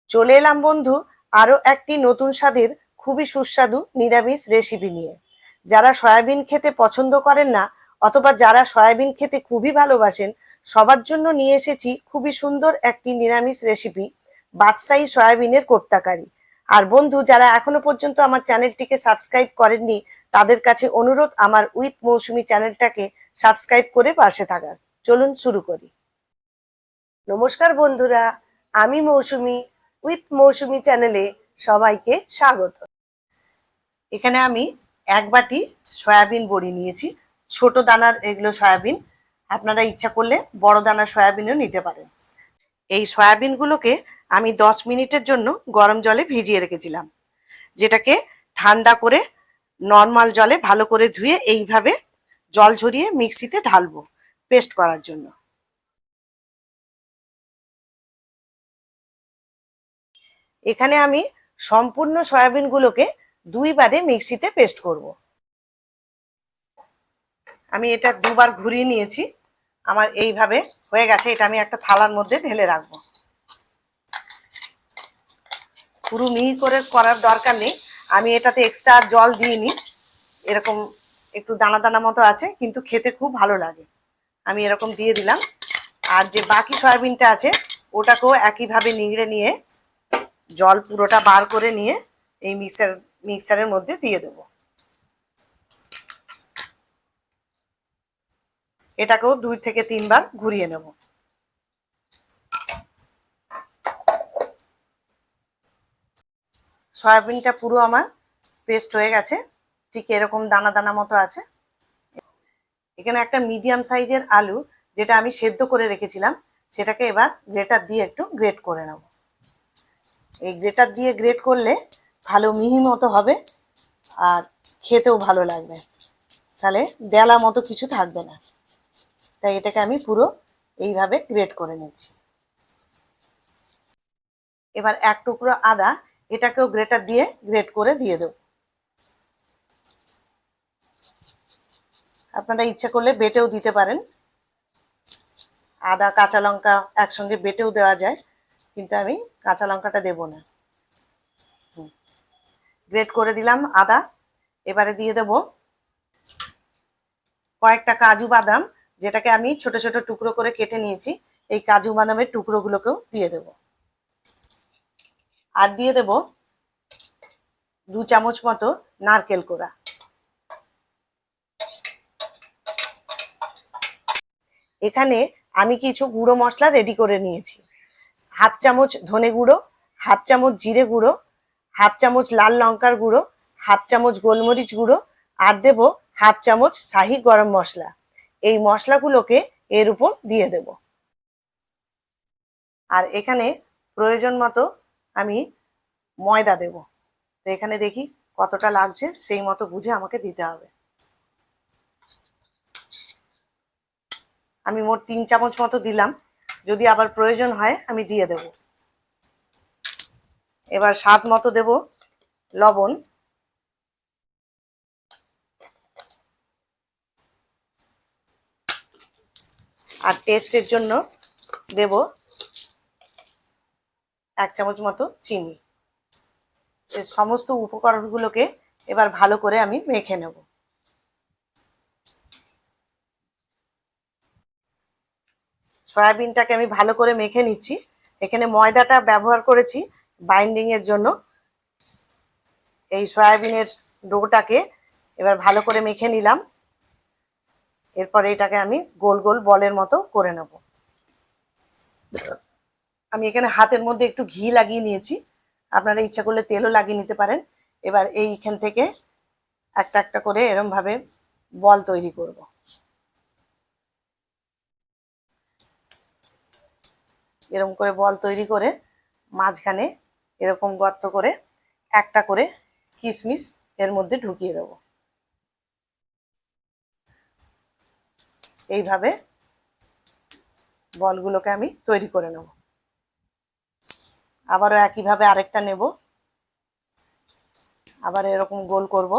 চলে এলাম বন্ধু আরো একটি নতুন স্বাদের খুবই সুস্বাদু নিরামিষ রেসিপি নিয়ে। যারা সয়াবিন খেতে পছন্দ করেন না অথবা যারা সয়াবিন খেতে খুবই ভালোবাসেন সবার জন্য নিয়ে এসেছি খুবই সুন্দর একটি নিরামিষ রেসিপি, বাদশাহী সয়াবিনের কোপ্তাকারি। আর বন্ধু যারা এখনো পর্যন্ত আমার চ্যানেলটিকে সাবস্ক্রাইব করেননি তাদের কাছে অনুরোধ আমার উইথ মৌসুমী চ্যানেলটাকে সাবস্ক্রাইব করে পাশে থাকার। চলুন শুরু করি। নমস্কার বন্ধুরা, আমি মৌসুমী উইথ মৌসুমী চ্যানেলে সবাইকে স্বাগত। এখানে আমি এক বাটি সয়াবিন বড়ি নিয়েছি। ছোট দানার এগুলো সয়াবিন, আপনারা ইচ্ছা করলে বড় দানার সয়াবিনও নিতে পারেন। এই সয়াবিনগুলোকে আমি 10 মিনিটের জন্য গরম জলে ভিজিয়ে রেখেছিলাম, যেটাকে ঠান্ডা করে নর্মাল জলে ভালো করে ধুয়ে এইভাবে জল ঝরিয়ে মিক্সিতে ঢালবো পেস্ট করার জন্য। এখানে আমি সম্পূর্ণ সয়াবিনগুলোকে দুইবারে মিক্সিতে পেস্ট করব। আমি এটা দুবার ঘুরিয়ে নিয়েছি, আমার এইভাবে হয়ে গেছে। এটা আমি একটা থালার মধ্যে ঢেলে রাখবো। পুরো মিহি করে করার দরকার নেই, আমি এটাতে এক্সট্রা জল দিইনি। এরকম একটু দানা দানা মতো আছে, কিন্তু খেতে খুব ভালো লাগে। আমি এরকম দিয়ে দিলাম। আর যে বাকি সয়াবিনটা আছে ওটাকেও একইভাবে নিংড়ে নিয়ে জল পুরোটা বার করে নিয়ে এই মিক্সারের মধ্যে দিয়ে দেবো। এটাকেও 2 থেকে 3 বার ঘুরিয়ে নেব। সয়াবিনটা পুরো আমার পেস্ট হয়ে গেছে, ঠিক এরকম দানা দানা মতো আছে। এখানে একটা মিডিয়াম সাইজের আলু যেটা আমি সেদ্ধ করে রেখেছিলাম সেটাকে এবার গ্রেটার দিয়ে একটু গ্রেট করে নেব। এই গ্রেটার দিয়ে গ্রেট করলে ভালো মিহি মতো হবে আর খেতেও ভালো লাগবে, তাহলে দেলা মতো কিছু থাকবে না। তাই এটাকে আমি পুরো এইভাবে গ্রেট করে নিচ্ছি। এবার এক টুকরো আদা, এটাকেও গ্রেটার দিয়ে গ্রেট করে দিয়ে দেব। আপনারা ইচ্ছা করলে বেটেও দিতে পারেন, আদা কাঁচা লঙ্কা একসঙ্গে বেটেও দেওয়া যায়, কিন্তু আমি কাঁচা লঙ্কাটা দেব না। গ্রেট করে দিলাম আদা। এবারে দিয়ে দেব কয়েকটা কাজু বাদাম, যেটাকে আমি ছোট ছোট টুকরো করে কেটে নিয়েছি। এই কাজু বাদামের টুকরোগুলোকেও দিয়ে দেব। আর দিয়ে দেব 2 চামচ মতো নারকেল কোড়া। এখানে আমি কিছু গুঁড়ো মশলা রেডি করে নিয়েছি। হাফ চামচ ধনে গুঁড়ো, হাফ চামচ জিরে গুঁড়ো, হাফ চামচ লাল লঙ্কার গুঁড়ো, হাফ চামচ গোলমরিচ গুঁড়ো, আর দেব হাফ চামচ শাহি গরম মশলা। এই মশলাগুলোকে এর উপর দিয়ে দেব। আর এখানে প্রয়োজন মতো আমি ময়দা দেব। তো এখানে দেখি কতটা লাগছে, সেই মতো বুঝে আমাকে দিতে হবে। আমি মোট 3 চামচ মতো দিলাম, যদি আবার প্রয়োজন হয় আমি দিয়ে দেব। এবার স্বাদ মতো দেব লবণ। আর টেস্টের জন্য দেব 1 চামচ মতো চিনি। এই সমস্ত উপকরণগুলোকে এবার ভালো করে আমি মেখে নেব। সয়াবিনটাকে আমি ভালো করে মেখে নিচ্ছি। এখানে ময়দাটা ব্যবহার করেছি বাইন্ডিং এর জন্য। এই সয়াবিনের ডোটাকে এবার ভালো করে মেখে নিলাম। এরপরে এটাকে আমি গোল গোল বলের মতো করে নেব। আমি এখানে হাতের মধ্যে একটু ঘি লাগিয়ে নিয়েছি, আপনারা ইচ্ছা করলে তেলও লাগিয়ে নিতে পারেন। এবার এইখান থেকে একটা একটা করে এরম ভাবে বল তৈরি করব। এরকম করে বল তৈরি করে মাঝখানে এরকম গর্ত করে একটা করে কিশমিশ এর মধ্যে ঢুকিয়ে দেব। এইভাবে বলগুলোকে আমি তৈরি করে নেব। আবারও একইভাবে আরেকটা নেব, আবার এরকম গোল করব,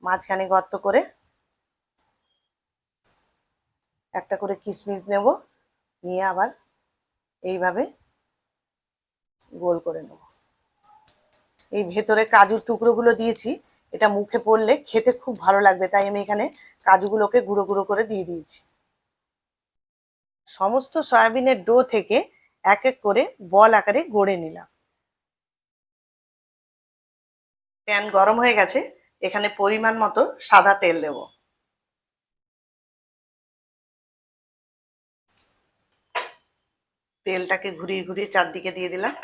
মাঝখানে গর্ত করে একটা করে কিশমিশ নেব, নিয়ে আবার এইভাবে গোল করে নেব। এই ভেতরে কাজুর টুকরোগুলো দিয়েছি, এটা মুখে পড়লে খেতে খুব ভালো লাগবে, তাই আমি এখানে কাজুগুলোকে গুঁড়ো গুঁড়ো করে দিয়ে দিয়েছি। সমস্ত সয়াবিনের ডো থেকে এক এক করে বল আকারে গড়ে নিলাম। প্যান গরম হয়ে গেছে, এখানে পরিমাণ মতো সাদা তেল দেব। তেলটাকে ঘুরিয়ে ঘুরিয়ে চারদিকে দিয়ে দিলাম।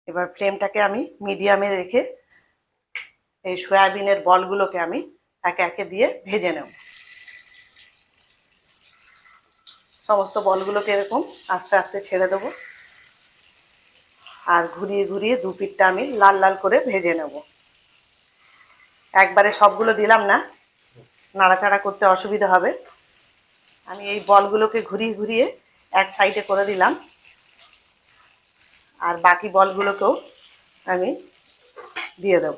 এবার ফ্লেমটাকে আমি মিডিয়ামে রেখে এই সয়াবিনের বলগুলোকে আমি একে একে দিয়ে ভেজে নেব। সমস্ত বলগুলোকে এরকম আস্তে আস্তে ছেড়ে দেবো, আর ঘুরিয়ে ঘুরিয়ে দু পিঠটা আমি লাল লাল করে ভেজে নেব। একবারে সবগুলো দিলাম না, নাড়াচাড়া করতে অসুবিধা হবে। আমি এই বলগুলোকে ঘুরিয়ে ঘুরিয়ে এক সাইডে করে দিলাম, আর বাকি বলগুলোকেও আমি দিয়ে দেব।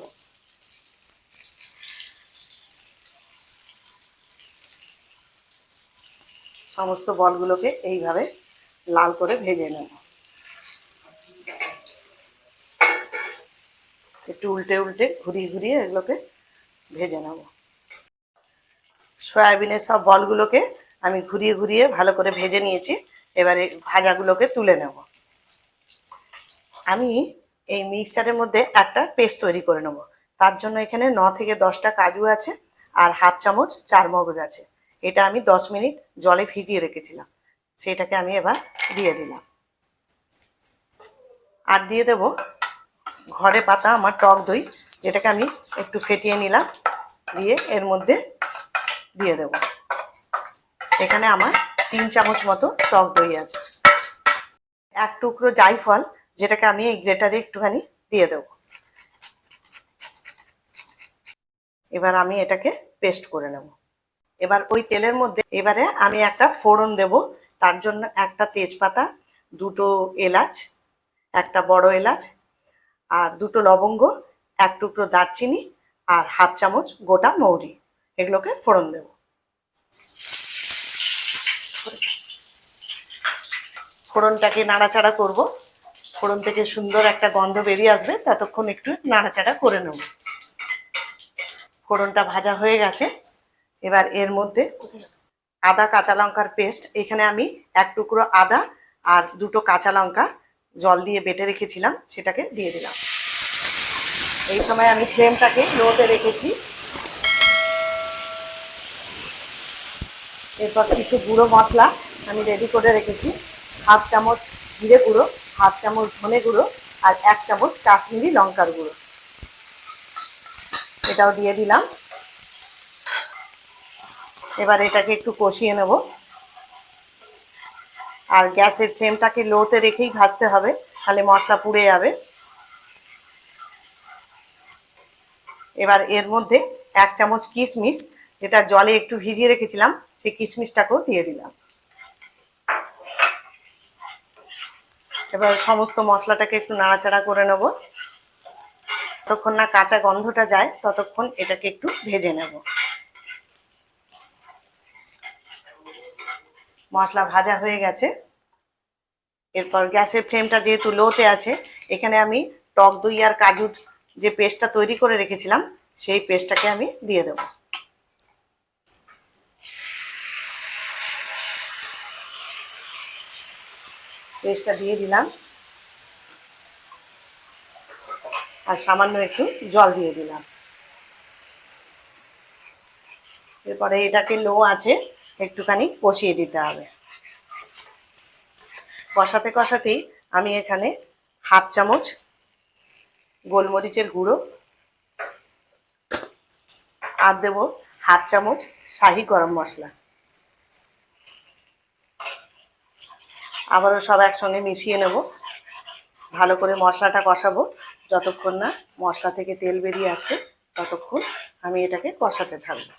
সমস্ত বলগুলোকে এইভাবে লাল করে ভেজে নেব। একটু উল্টে উল্টে ঘুরিয়ে ঘুরিয়ে এগুলোকে ভেজে নেব। সয়াবিনের সব বলগুলোকে আমি ঘুরিয়ে ঘুরিয়ে ভালো করে ভেজে নিয়েছি। এবারে ভাজাগুলোকে তুলে নেব। আমি এই মিক্সারের মধ্যে একটা পেস্ট তৈরি করে নেব। তার জন্য এখানে 9 থেকে 10টা কাজু আছে, আর হাফ চামচ চারমগজ আছে। এটা আমি 10 মিনিট জলে ভিজিয়ে রেখেছিলাম, সেটাকে আমি এবার দিয়ে দিলাম। আর দিয়ে দেব ঘরে পাতা আমার টক দই, যেটাকে আমি একটু ফেটিয়ে নিলাম, দিয়ে এর মধ্যে দিয়ে দেব। এখানে আমার 3 চামচ মতো টক দই আছে। এক টুকরো জায়ফল, যেটাকে আমি এই গ্রেটারে একটুখানি দিয়ে দেব। এবার আমি এটাকে পেস্ট করে নেব। এবার ওই তেলের মধ্যে এবারে আমি একটা ফোড়ন দেব। তার জন্য একটা তেজপাতা, দুটো এলাচ, একটা বড় এলাচ, আর দুটো লবঙ্গ, এক টুকরো দারচিনি, আর হাফ চামচ গোটা মৌরি, এগুলোকে ফোড়ন দেব। ফোড়নটাকে নাড়াচাড়া করব। ফোড়ন থেকে সুন্দর একটা গন্ধ বেরিয়ে আসবে, ততক্ষণ একটু নাড়াচাড়া করে নেব। ফোড়নটা ভাজা হয়ে গেছে। এবার এর মধ্যে আদা কাঁচা লঙ্কার পেস্ট, এখানে আমি এক টুকরো আদা আর দুটো কাঁচা লঙ্কা জল দিয়ে বেটে রেখেছিলাম, সেটাকে দিয়ে দিলাম। এই সময় আমি ফ্লেমটাকে লোতে রেখেছি। এরপর কিছু গুঁড়ো মশলা আমি রেডি করে রেখেছি। হাফ চামচ জিরে গুঁড়ো, হাফ চামচ ধনে গুঁড়ো, আর 1 চামচ কাশ্মীরি লঙ্কার গুঁড়ো, এটাও দিয়ে দিলাম। এবার এটাকে একটু কষিয়ে নেব, আর গ্যাসের ফ্লেমটাকে লোতে রেখেই ভাজতে হবে, তাহলে মশলা পুড়ে যাবে। এবার এর মধ্যে 1 চামচ কিশমিশ, যেটা জলে একটু ভিজিয়ে রেখেছিলাম, সেই কিশমিশটাকেও দিয়ে দিলাম। এবার সমস্ত মশলাটাকে একটু নাড়াচাড়া করে নেব। যতক্ষণ না কাঁচা গন্ধটা যায় ততক্ষণ এটাকে একটু ভেজে নেব। মশলা ভাজা হয়ে গেছে। এরপর গ্যাসের ফ্লেমটা যেহেতু লোতে আছে, এখানে আমি টক দই আর কাজুর যে পেস্টটা তৈরি করে রেখেছিলাম, সেই পেস্টটাকে আমি দিয়ে দেব। পেস্টটা দিয়ে দিলাম, আর সামান্য একটু জল দিয়ে দিলাম। এরপরে এটাকে লো আছে একটুখানি কষিয়ে দিতে হবে। কষাতে কষাতেই আমি এখানে হাফ চামচ গোলমরিচের গুঁড়ো আর দেব হাফ চামচ শাহি গরম মশলা। আবারও সব একসঙ্গে মিশিয়ে নেব। ভালো করে মশলাটা কষাবো, যতক্ষণ না মশলা থেকে তেল বেরিয়ে আসছে ততক্ষণ আমি এটাকে কষাতে থাকবো।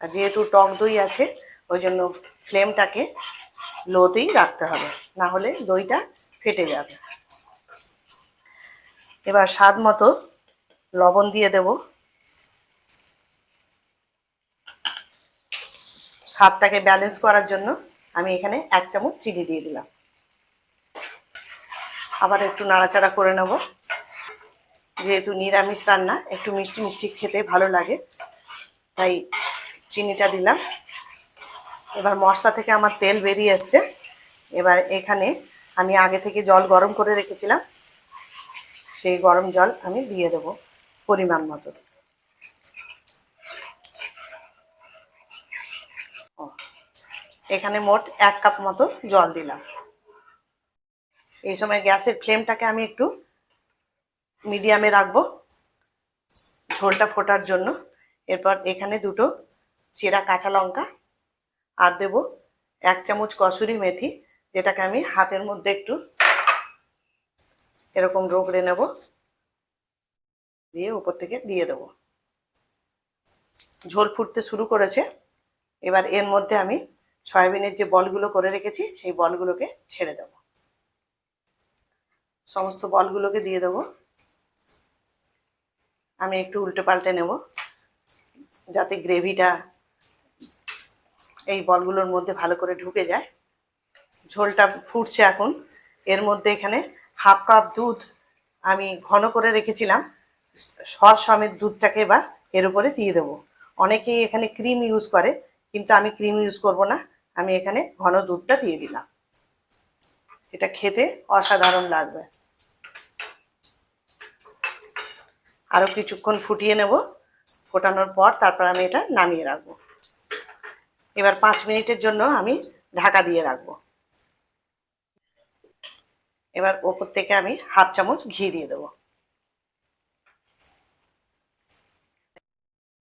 আর যেহেতু টক দই আছে, ওই জন্য ফ্লেমটাকে লোতেই রাখতে হবে, না হলে দইটা ফেটে যাবে। এবার স্বাদ মতো লবণ দিয়ে দেব। স্বাদটাকে ব্যালেন্স করার জন্য আমি এখানে 1 চামচ চিনি দিয়ে দিলাম। আবার একটু নাড়াচাড়া করে নেব। যেহেতু নিরামিষ রান্না, একটু মিষ্টি মিষ্টি খেতে ভালো লাগে, তাই চিনিটা দিলাম। এবার মশলা থেকে আমার তেল বেরিয়ে এসছে। এবার এখানে আমি আগে থেকে জল গরম করে রেখেছিলাম, সেই গরম জল আমি দিয়ে দেব পরিমাণ মতো। এখানে মোট 1 কাপ মতো জল দিলাম। এই সময় গ্যাসের ফ্লেমটাকে আমি একটু মিডিয়ামে রাখবো ঝোলটা ফোটার জন্য। এরপর এখানে 2টো চেরা কাঁচা লঙ্কা আর দেব 1 চামচ কসুরি মেথি, যেটাকে আমি হাতের মধ্যে একটু এরকম রগড়ে নেব, দিয়ে উপর থেকে দিয়ে দেব। ঝোল ফুটতে শুরু করেছে। এবার এর মধ্যে আমি সয়াবিনের যে বলগুলো করে রেখেছি সেই বলগুলোকে ছেড়ে দেব। সমস্ত বলগুলোকে দিয়ে দেব। আমি একটু উল্টে পাল্টে নেব যাতে গ্রেভিটা এই বলগুলোর মধ্যে ভালো করে ঢুকে যায়। ঝোলটা ফুটছে এখন। এর মধ্যে এখানে 1/2 কাপ দুধ আমি ঘন করে রেখেছিলাম, সর সমেত দুধটাকে এবার এর উপরে দিয়ে দেবো। অনেকেই এখানে ক্রিম ইউজ করে, কিন্তু আমি ক্রিম ইউজ করব না। আমি এখানে ঘন দুধটা দিয়ে দিলাম। এটা খেতে অসাধারণ লাগবে। আরও কিছুক্ষণ ফুটিয়ে নেব। ফোটানোর পর তারপর আমি এটা নামিয়ে রাখবো। এবার 5 মিনিটের জন্য আমি ঢাকা দিয়ে রাখবো। এবার ওপর থেকে আমি 1/2 চামচ ঘি দিয়ে দেবো।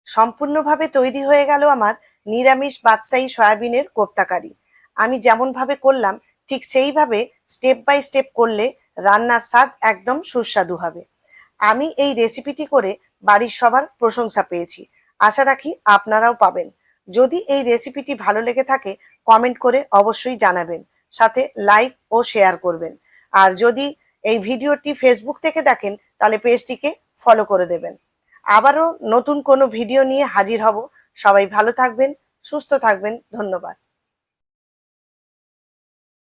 সম্পূর্ণভাবে তৈরি হয়ে গেল আমার নিরামিষ বাদশাহী সয়াবিনের কোপ্তাকারি। আমি যেমনভাবে করলাম ঠিক সেইভাবে স্টেপ বাই স্টেপ করলে রান্নার স্বাদ একদম সুস্বাদু হবে। আমি এই রেসিপিটি করে বাড়ির সবার প্রশংসা পেয়েছি। আশা রাখি আপনারাও পাবেন। যদি এই রেসিপিটি ভালো লেগে থাকে কমেন্ট করে অবশ্যই জানাবেন, সাথে লাইক ও শেয়ার করবেন। আর যদি এই ভিডিওটি ফেসবুক থেকে দেখেন তাহলে পেজটিকে ফলো করে দেবেন। আবারও নতুন কোনো ভিডিও নিয়ে হাজির হব। সবাই ভালো থাকবেন, সুস্থ থাকবেন। ধন্যবাদ।